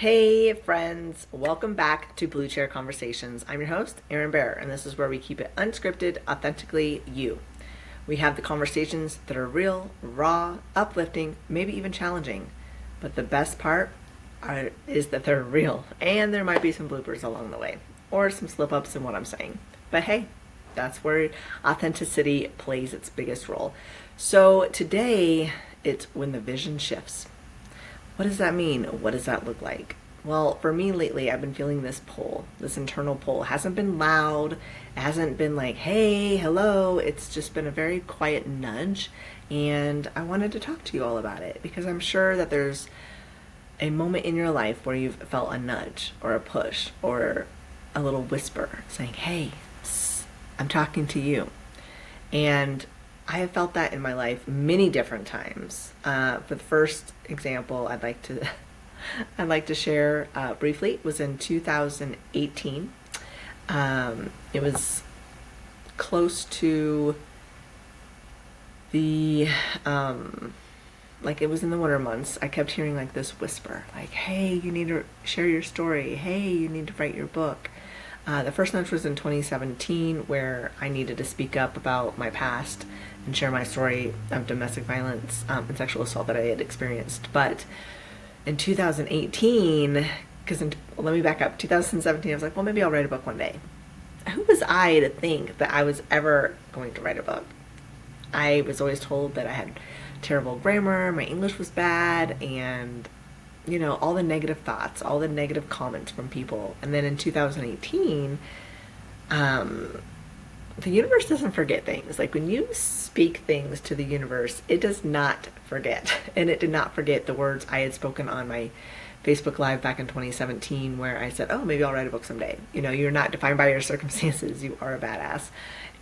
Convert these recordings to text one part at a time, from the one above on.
Hey friends, welcome back to Blue Chair Conversations. I'm your host, Erin Bear, and this is where we keep it unscripted, authentically you. We have the conversations that are real, raw, uplifting, maybe even challenging. But the best part is that they're real, and there might be some bloopers along the way, or some slip-ups in what I'm saying. But hey, that's where authenticity plays its biggest role. So today, it's when the vision shifts. What does that mean? What does that look like? Well, for me lately, I've been feeling this pull, this internal pull. It hasn't been loud. It hasn't been like, hey, hello. It's just been a very quiet nudge. And I wanted to talk to you all about it because I'm sure that there's a moment in your life where you've felt a nudge or a push or a little whisper saying, hey, psst, I'm talking to you. And I have felt that in my life many different times. For the first example, I'd like to share briefly. It was in 2018. It was close to the it was in the winter months. I kept hearing like this whisper, like, "Hey, you need to share your story. Hey, you need to write your book." The first nudge was in 2017, where I needed to speak up about my past and share my story of domestic violence and sexual assault that I had experienced. But in 2018, let me back up, 2017, I was like, well, maybe I'll write a book one day. Who was I to think that I was ever going to write a book? I was always told that I had terrible grammar, my English was bad, and all the negative thoughts, all the negative comments from people. And then in 2018, the universe doesn't forget things. Like when you speak things to the universe, it does not forget. And it did not forget the words I had spoken on my Facebook Live back in 2017, where I said, oh, maybe I'll write a book someday. You're not defined by your circumstances. You are a badass.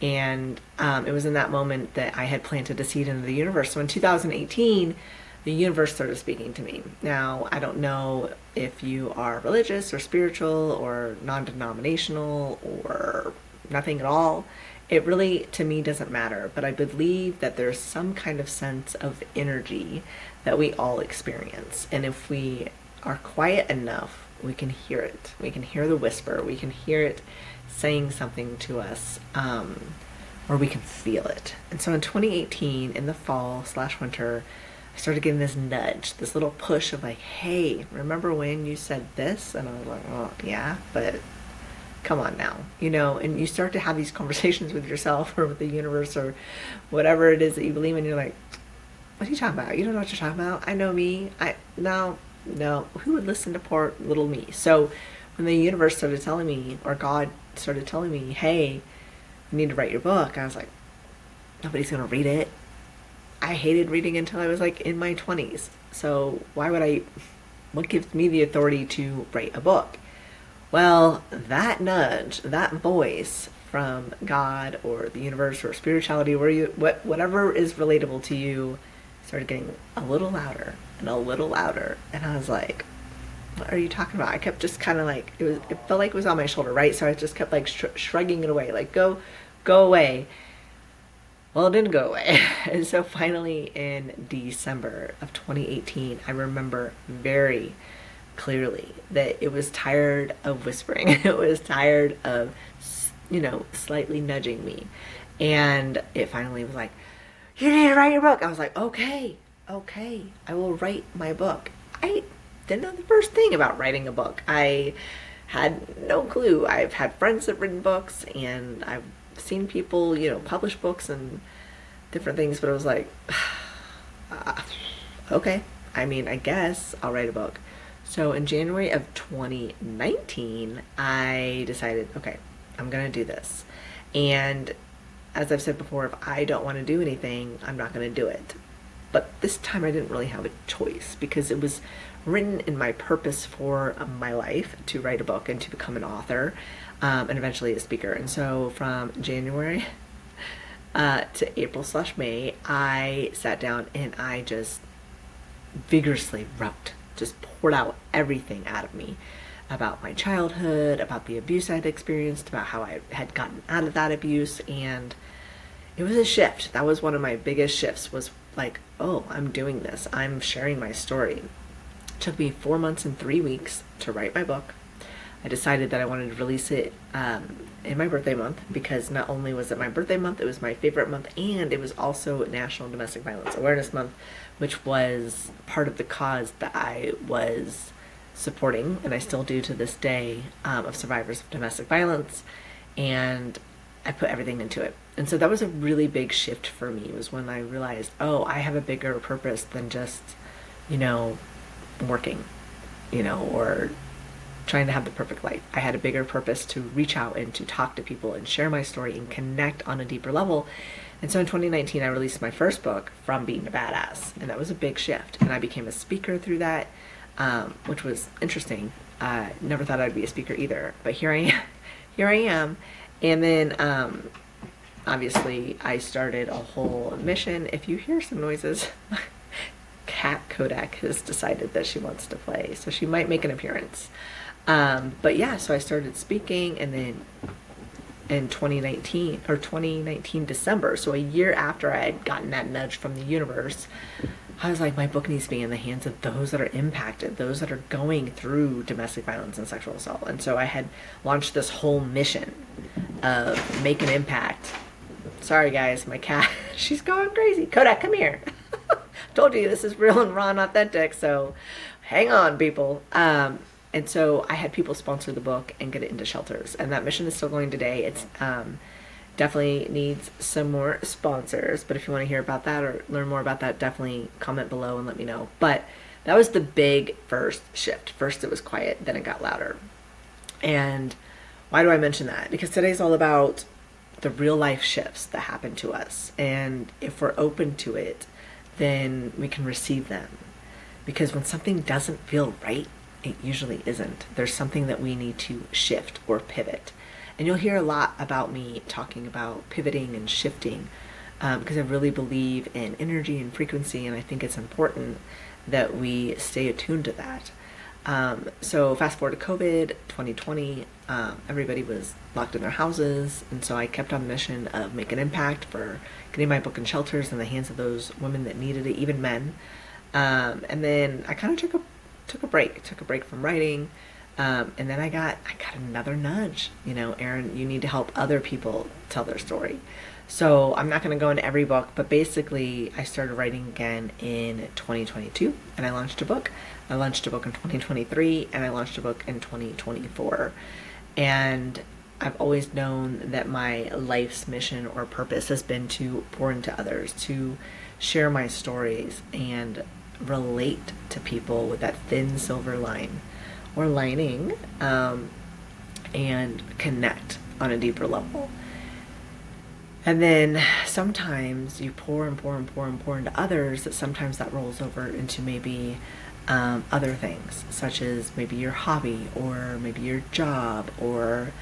And it was in that moment that I had planted a seed into the universe. So in 2018, the universe started speaking to me. Now, I don't know if you are religious or spiritual or non-denominational or nothing at all. It really, to me, doesn't matter. But I believe that there's some kind of sense of energy that we all experience. And if we are quiet enough, we can hear it. We can hear the whisper. We can hear it saying something to us, or we can feel it. And so in 2018, in the fall/winter, I started getting this nudge, this little push of like, hey, remember when you said this? And I was like, oh, yeah, but come on now, and you start to have these conversations with yourself or with the universe or whatever it is that you believe in. You're like, what are you talking about? You don't know what you're talking about. I know me. No, who would listen to poor little me? So when the universe started telling me, or God started telling me, hey, you need to write your book, I was like, nobody's going to read it. I hated reading until I was like in my 20s. So what gives me the authority to write a book? Well, that nudge, that voice from God or the universe or spirituality, whatever is relatable to you, started getting a little louder and a little louder. And I was like, what are you talking about? I kept just kind of like, it felt like it was on my shoulder, right? So I just kept like shrugging it away, like, go away. Well, it didn't go away. And so finally in December of 2018, I remember very clearly that it was tired of whispering. It was tired of, slightly nudging me. And it finally was like, you need to write your book. I was like, okay, I will write my book. I didn't know the first thing about writing a book. I had no clue. I've had friends that have written books, and I've seen people, publish books and different things, but I was like, okay, I guess I'll write a book. So in January of 2019, I decided, okay, I'm going to do this. And as I've said before, if I don't want to do anything, I'm not going to do it. But this time I didn't really have a choice because it was written in my purpose for my life to write a book and to become an author, and eventually a speaker. And so from January to April/May, I sat down and I just vigorously wrote, just poured out everything out of me about my childhood, about the abuse I'd experienced, about how I had gotten out of that abuse. And it was a shift. That was one of my biggest shifts, was like, oh, I'm doing this. I'm sharing my story. took me 4 months and 3 weeks to write my book. I decided that I wanted to release it in my birthday month, because not only was it my birthday month, it was my favorite month, and it was also National Domestic Violence Awareness Month, which was part of the cause that I was supporting, and I still do to this day, of survivors of domestic violence, and I put everything into it. And so that was a really big shift for me, was when I realized, oh, I have a bigger purpose than just, working, or trying to have the perfect life. I had a bigger purpose to reach out and to talk to people and share my story and connect on a deeper level. And so in 2019, I released my first book, From Being a Badass. And that was a big shift. And I became a speaker through that, which was interesting. Never thought I'd be a speaker either. But here I am. Here I am. And then, obviously, I started a whole mission. If you hear some noises, Cat Kodak has decided that she wants to play. So she might make an appearance. But yeah, so I started speaking, and then in 2019 December, so a year after I had gotten that nudge from the universe, I was like, my book needs to be in the hands of those that are impacted, those that are going through domestic violence and sexual assault. And so I had launched this whole mission of make an impact. Sorry guys, my cat, she's going crazy. Kodak, come here. Told you this is real and raw and authentic, so hang on, people. And so I had people sponsor the book and get it into shelters. And that mission is still going today. It's definitely needs some more sponsors. But if you want to hear about that or learn more about that, definitely comment below and let me know. But that was the big first shift. First it was quiet, then it got louder. And why do I mention that? Because today's all about the real life shifts that happen to us. And if we're open to it, then we can receive them. Because when something doesn't feel right, it usually isn't. There's something that we need to shift or pivot. And you'll hear a lot about me talking about pivoting and shifting, because I really believe in energy and frequency, and I think it's important that we stay attuned to that. So fast forward to COVID, 2020, everybody was locked in their houses, and so I kept on the mission of make an impact for getting my book in shelters in the hands of those women that needed it, even men. And then I kind of took a break from writing, and then I got another nudge. Erin, you need to help other people tell their story. So I'm not going to go into every book, but basically I started writing again in 2022, and I launched a book. I launched a book in 2023, and I launched a book in 2024. And I've always known that my life's mission or purpose has been to pour into others, to share my stories and relate to people with that thin silver line or lining, and connect on a deeper level. And then sometimes you pour and pour and pour and pour into others, that sometimes that rolls over into maybe other things, such as maybe your hobby or maybe your job or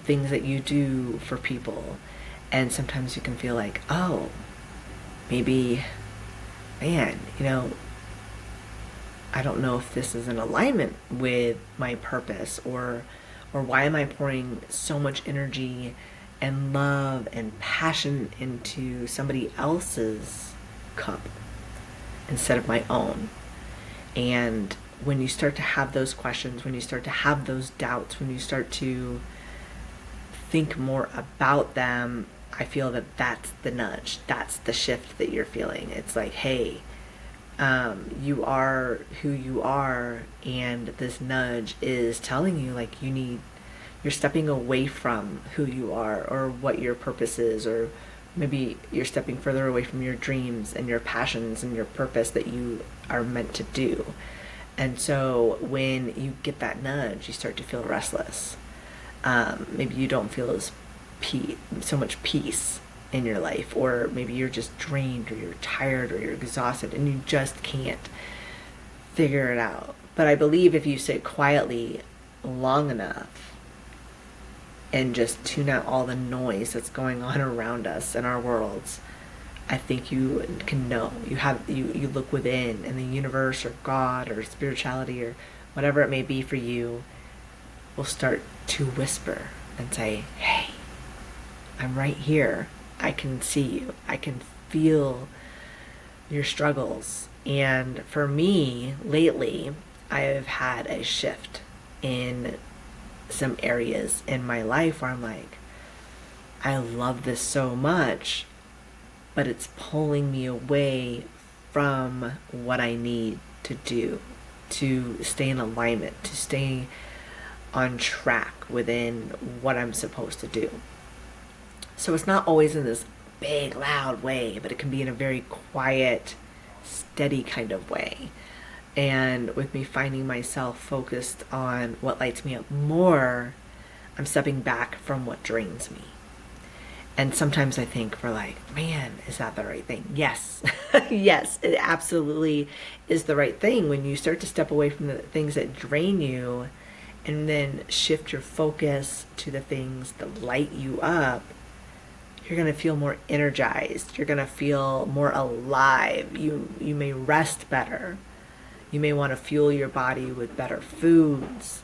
things that you do for people. And sometimes you can feel like, oh, maybe, man, I don't know if this is in alignment with my purpose, or why am I pouring so much energy and love and passion into somebody else's cup instead of my own. And when you start to have those questions, when you start to have those doubts, when you start to think more about them, I feel that that's the nudge, that's the shift that you're feeling. It's like, hey, you are who you are, and this nudge is telling you like you're stepping away from who you are or what your purpose is, or maybe you're stepping further away from your dreams and your passions and your purpose that you are meant to do. And so when you get that nudge, you start to feel restless. Maybe you don't feel as so much peace in your life, or maybe you're just drained, or you're tired, or you're exhausted, and you just can't figure it out. But I believe if you sit quietly long enough and just tune out all the noise that's going on around us in our worlds, I think you can know. You look within, and the universe or God or spirituality or whatever it may be for you will start to whisper and say, hey, I'm right here. I can see you. I can feel your struggles. And for me, lately, I've had a shift in some areas in my life where I'm like, I love this so much, but it's pulling me away from what I need to do to stay in alignment, to stay on track within what I'm supposed to do. So it's not always in this big, loud way, but it can be in a very quiet, steady kind of way. And with me finding myself focused on what lights me up more, I'm stepping back from what drains me. And sometimes I think we're like, man, is that the right thing? Yes. Yes, it absolutely is the right thing. When you start to step away from the things that drain you and then shift your focus to the things that light you up, you're going to feel more energized. You're going to feel more alive. You may rest better. You may want to fuel your body with better foods.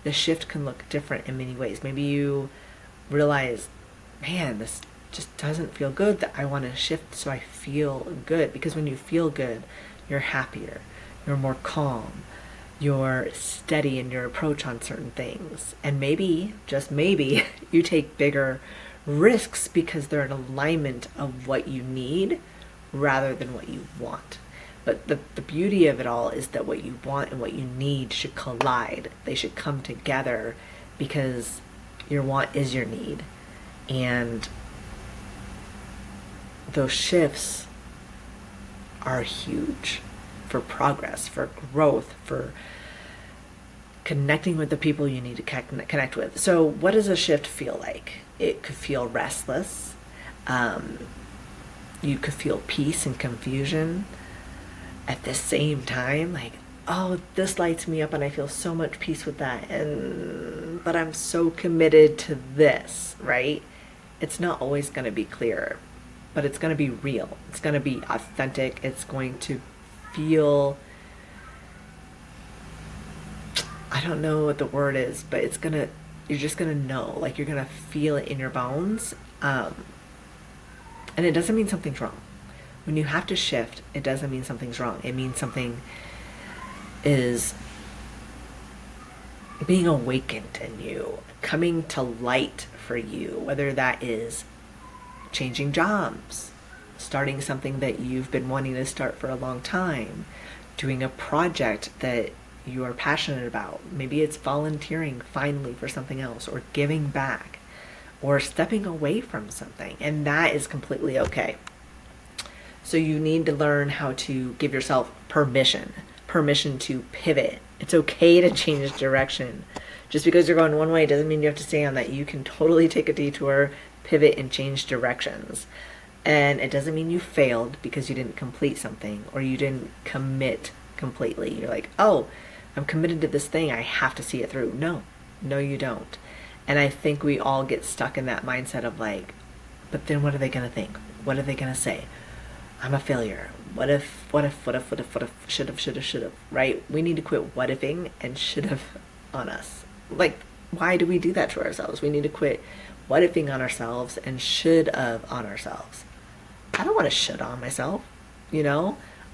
The shift can look different in many ways. Maybe you realize, man, this just doesn't feel good, that I want to shift so I feel good. Because when you feel good, you're happier, you're more calm, you're steady in your approach on certain things. And maybe, just maybe, you take bigger risks because they're in alignment of what you need rather than what you want. But the beauty of it all is that what you want and what you need should collide. They should come together because your want is your need. And those shifts are huge for progress, for growth, for connecting with the people you need to connect with. So what does a shift feel like? It could feel restless. You could feel peace and confusion at the same time. Like, oh, this lights me up and I feel so much peace with that. But I'm so committed to this, right? It's not always going to be clear, but it's going to be real. It's going to be authentic. It's going to feel, I don't know what the word is, but you're just going to know, like you're going to feel it in your bones. And it doesn't mean something's wrong. When you have to shift, it doesn't mean something's wrong. It means something is being awakened in you, coming to light for you, whether that is changing jobs, starting something that you've been wanting to start for a long time, doing a project that you are passionate about. Maybe it's volunteering finally for something else, or giving back, or stepping away from something. And that is completely okay. So you need to learn how to give yourself permission to pivot. It's okay to change direction. Just because you're going one way doesn't mean you have to stay on that. You can totally take a detour, pivot, and change directions. And it doesn't mean you failed because you didn't complete something or you didn't commit completely. You're like, oh, I'm committed to this thing, I have to see it through. No, you don't. And I think we all get stuck in that mindset of like, but then what are they going to think? What are they going to say? I'm a failure. What if, should have, right? We need to quit what ifing and should have on us. Like, why do we do that to ourselves? We need to quit what ifing on ourselves and should have on ourselves. I don't want to should on myself, I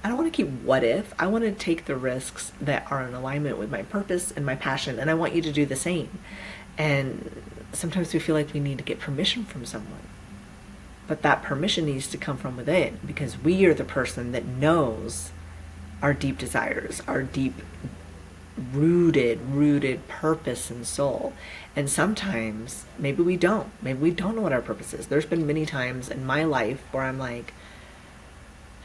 don't want to keep what if. I want to take the risks that are in alignment with my purpose and my passion, and I want you to do the same. And sometimes we feel like we need to get permission from someone. But that permission needs to come from within, because we are the person that knows our deep desires, our deep rooted purpose and soul. And sometimes maybe we don't know what our purpose is. There's been many times in my life where I'm like,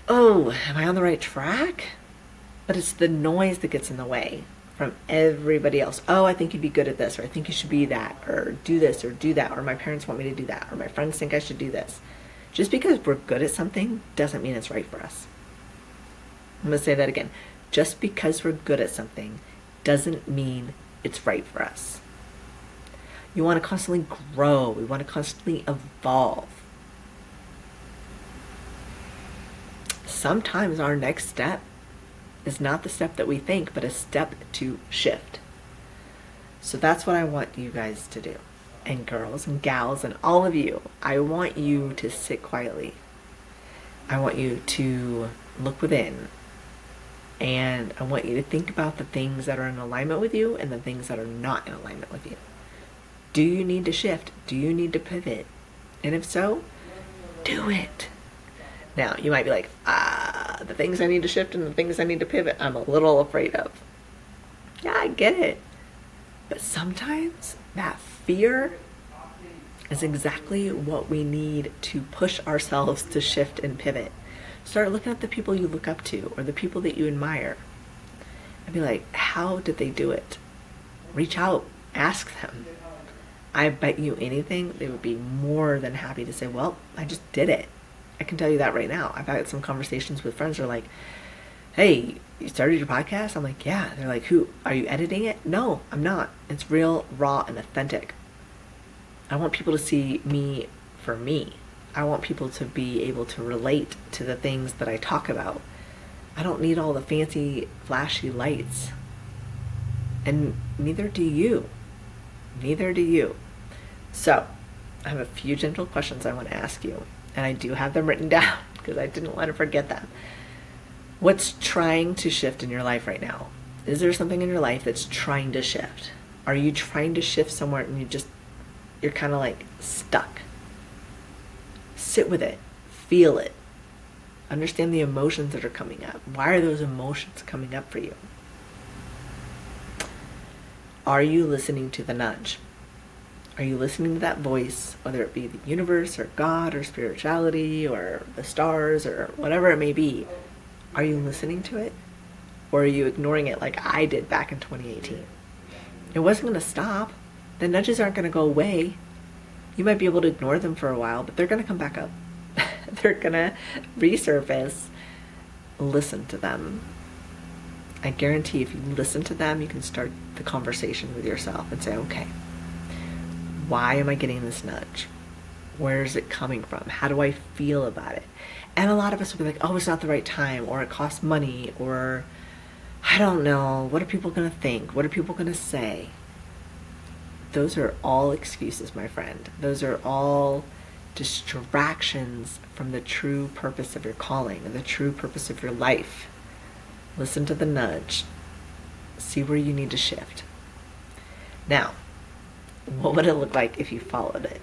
oh, am I on the right track? But it's the noise that gets in the way from everybody else. Oh, I think you'd be good at this, or I think you should be that, or do this or do that, or my parents want me to do that, or my friends think I should do this. Just because we're good at something doesn't mean it's right for us. I'm going to say that again. Just because we're good at something doesn't mean it's right for us. You want to constantly grow. We want to constantly evolve. Sometimes our next step is not the step that we think, but a step to shift. So that's what I want you guys to do. And girls and gals and all of you, I want you to sit quietly. I want you to look within, and I want you to think about the things that are in alignment with you and the things that are not in alignment with you. Do you need to shift? Do you need to pivot? And if so, do it. Now, you might be like, the things I need to shift and the things I need to pivot, I'm a little afraid of. Yeah, I get it. But sometimes that fear is exactly what we need to push ourselves to shift and pivot. Start looking at the people you look up to or the people that you admire and be like, how did they do it? Reach out, ask them. I bet you anything, they would be more than happy to say, well, I just did it. I can tell you that right now. I've had some conversations with friends who are like, hey, you started your podcast? I'm like, yeah. They're like, who? Are you editing it? No, I'm not. It's real, raw, and authentic. I want people to see me for me. I want people to be able to relate to the things that I talk about. I don't need all the fancy, flashy lights. And neither do you. Neither do you. So, I have a few gentle questions I want to ask you. And I do have them written down because I didn't want to forget them. What's trying to shift in your life right now? Is there something in your life that's trying to shift? Are you trying to shift somewhere and you're kind of like stuck? Sit with it. Feel it. Understand the emotions that are coming up. Why are those emotions coming up for you? Are you listening to the nudge? Are you listening to that voice, whether it be the universe or God or spirituality or the stars or whatever it may be? Are you listening to it? Or are you ignoring it like I did back in 2018? It wasn't going to stop. The nudges aren't going to go away. You might be able to ignore them for a while, but they're going to come back up. They're going to resurface. Listen to them. I guarantee if you listen to them, you can start the conversation with yourself and say, okay, why am I getting this nudge? Where is it coming from? How do I feel about it? And a lot of us will be like, oh, it's not the right time, or it costs money, or I don't know. What are people going to think? What are people going to say? Those are all excuses, my friend. Those are all distractions from the true purpose of your calling and the true purpose of your life. Listen to the nudge. See where you need to shift. Now, what would it look like if you followed it?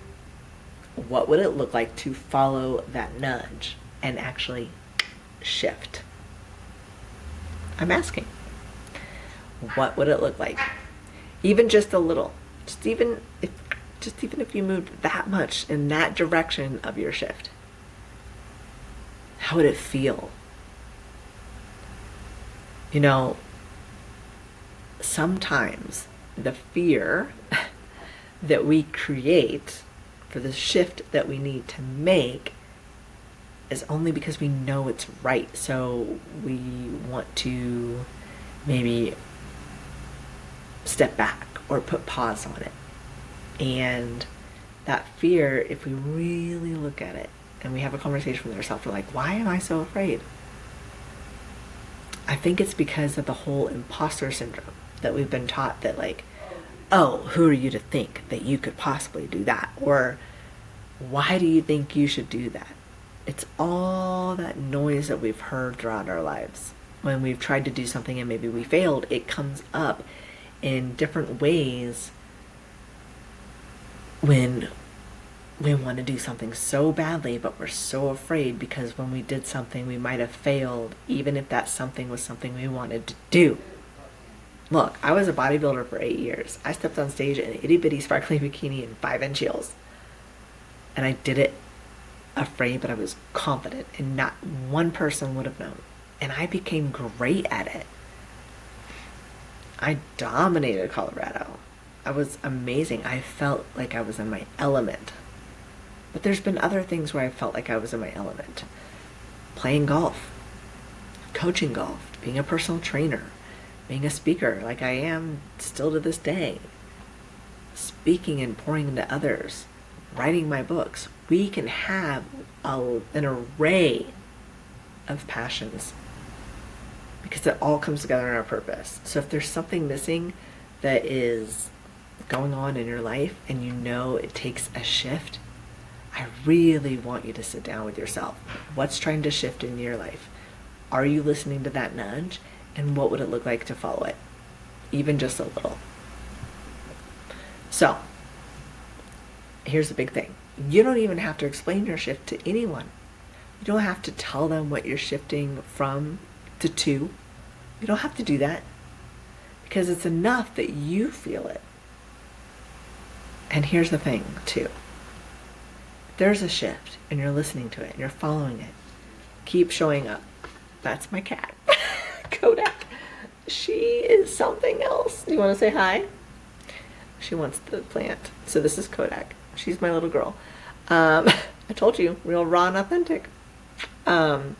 What would it look like to follow that nudge and actually shift? I'm asking. What would it look like? Even just a little. Just even if you moved that much in that direction of your shift. How would it feel? You know, sometimes the fear that we create for the shift that we need to make is only because we know it's right. So we want to maybe step back or put pause on it. And that fear, if we really look at it and we have a conversation with ourselves, we're like, why am I so afraid? I think it's because of the whole imposter syndrome that we've been taught that, like, oh, who are you to think that you could possibly do that? Or why do you think you should do that? It's all that noise that we've heard throughout our lives. When we've tried to do something and maybe we failed, it comes up in different ways when we want to do something so badly, but we're so afraid because when we did something, we might have failed, even if that something was something we wanted to do. Look, I was a bodybuilder for 8 years. I stepped on stage in an itty-bitty sparkly bikini and 5-inch heels. And I did it afraid, but I was confident, and not one person would have known. And I became great at it. I dominated Colorado. I was amazing. I felt like I was in my element. But there's been other things where I felt like I was in my element. Playing golf, coaching golf, being a personal trainer, being a speaker like I am still to this day, speaking and pouring into others, writing my books. We can have an array of passions because it all comes together in our purpose. So if there's something missing that is going on in your life and you know it takes a shift, I really want you to sit down with yourself. What's trying to shift in your life? Are you listening to that nudge? And what would it look like to follow it? Even just a little. So, here's the big thing. You don't even have to explain your shift to anyone. You don't have to tell them what you're shifting from to. You don't have to do that, because it's enough that you feel it. And here's the thing, too. There's a shift, and you're listening to it, and you're following it. Keep showing up. That's my cat, Kodak. She is something else. You want to say hi? She wants the plant. So this is Kodak. She's my little girl. I told you, real raw and authentic. So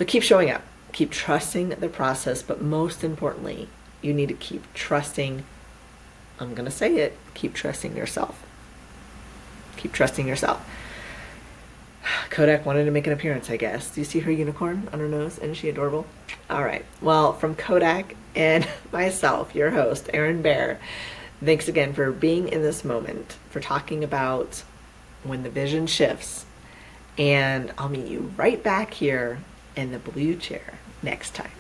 keep showing up. Keep trusting the process, but most importantly, you need to keep trusting, I'm going to say it, keep trusting yourself. Keep trusting yourself. Kodak wanted to make an appearance, I guess. Do you see her unicorn on her nose? Isn't she adorable? All right. Well, from Kodak and myself, your host, Erin Bear, thanks again for being in this moment, for talking about when the vision shifts. And I'll meet you right back here in the blue chair next time.